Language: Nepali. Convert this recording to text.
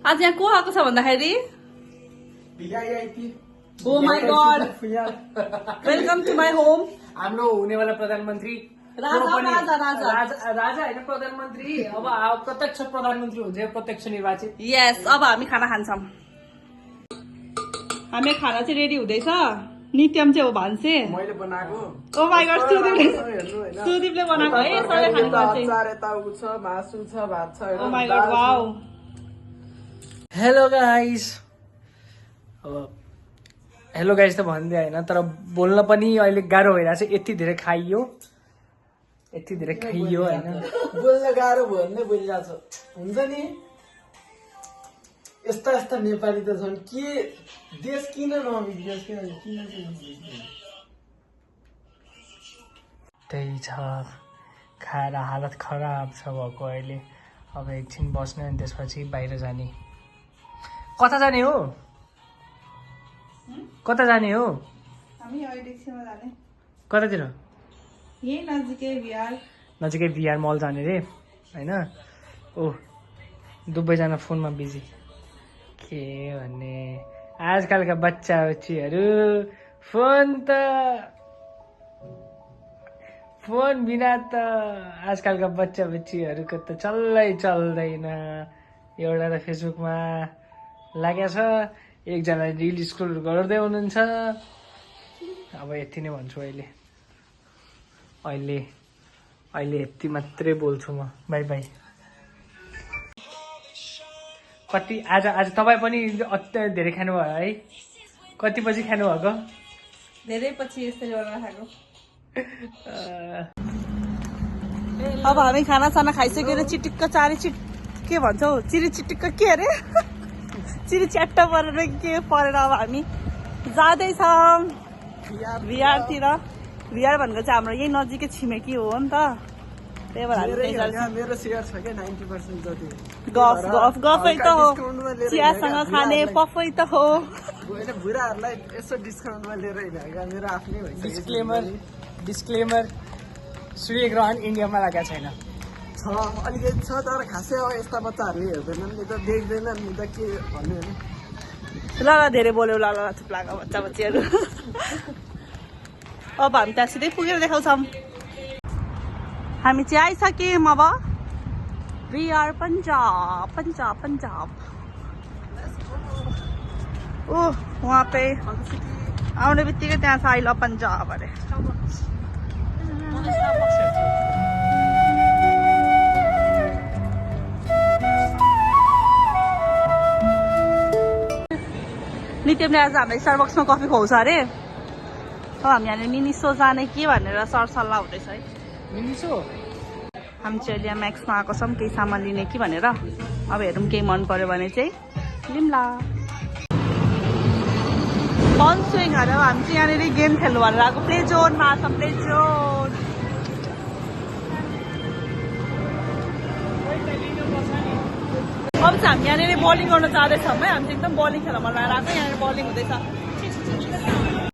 आज यहाँ को आएको छ भन्दाखेरि oh my God welcome to my home हाम्रो हुनेवाला प्रधानमन्त्री राजा होइन प्रधानमन्त्री अब प्रत्यक्ष प्रधानमन्त्री हुन्छ प्रत्यक्ष निर्वाचित यस अब हामी खाना खान्छौँ हामी खाना चाहिँ रेडी हुँदैछ नित्यम चाहिँ हो भान्से मैले बनाएको ओ माई गॉड सुदीपले बनाएको है सबैले खानु अचार यताउको छ मासु छ भात छ oh my God wow hello guys hello guys त भन्दै होइन तर बोल्न पनि अहिले गाह्रो भइरहेको छ यति धेरै खाइयो होइन बोल्न गाह्रो भयो भने बोलिरहेको छ हुन्छ नि यस्ता नेपाली त छन् के देश किन नबिग्रियोस् किन त्यही छ खाएर हालत खराब छ भएको अहिले अब एकछिन बस्ने अनि त्यसपछि बाहिर जाने कता जाने हो हामी अहिले एकछिनमा जाने कतातिर यही नजिकै बिहार मल जाने रे होइन ओ दुवैजना फोनमा बिजी के भन्ने आजकलका बच्चीहरू फोन बिना त आजकलका बच्चीहरूको त चल्दैन एउटा त फेसबुकमा लागेको छ एकजना रिल स्क्रोल गर्दै हुनुहुन्छ अब यति नै भन्छु अहिले यति मात्रै बोल्छु म बाई बाई कति आज तपाईँ पनि अत्य धेरै खानुभयो है कति पछि खानुभएको धेरै पछि यसरी बनाएर खाएको अब हामी खाना खाइसकेर चिटिक्क के भन्छौ चिरी चिटिक्क के अरे चिरी च्याट्ट परेर के परेर अब हामी जाँदैछौँ बिहारतिर बिहार भनेको चाहिँ हाम्रो यही नजिकै छिमेकी हो नि त त्यही भएर मेरो सेयर छ क्या 90% जति गफै त हो चियासँग खाने पफै त हो बुढाहरूलाई यसो डिस्काउन्टमा लिएर हिँडेको मेरो आफ्नै भइसक्यो डिस्क्लेमर सूर्यग्रहण इन्डियामा लागेको छैन छ अलिकति छ तर खासै अब यस्ता बच्चाहरूले हेर्दैनन् नि त देख्दैनन् नि त के भन्नु ल धेरै बोल्यो ल चुप लाग्यो बच्चाहरू अब हामी त्यहाँ सिधै पुगेर देखाउँछौँ हामी चाहिँ आइसक्यौँ अब वी आर पंजाब ओ वहाँ पे आउने बित्तिकै त्यहाँ छ आई लभ पंजाब अरे नित्यमले आज हामीलाई स्टारबक्समा कफी खुवाउँछ अरे अब हामी यहाँनिर मिनिसो जाने के भनेर सरसल्लाह हुँदैछ है मिनिसो हामी चाहिँ अहिले म्याक्समा आएको छौँ केही सामान लिने कि भनेर अब हेरौँ केही मन पर्यो भने चाहिँ लिम्ला बल स्विङ अरे हामी चाहिँ यहाँनिर गेम खेल्नु भनेर आएको प्ले जोनमा आएको प्ले जोन अब चाहिँ हामी यहाँनिर बलिङ गर्न जाँदैछौँ है हामी चाहिँ एकदम बलिङ खेल्न मन लागेर आएको यहाँनिर बलिङ हुँदैछ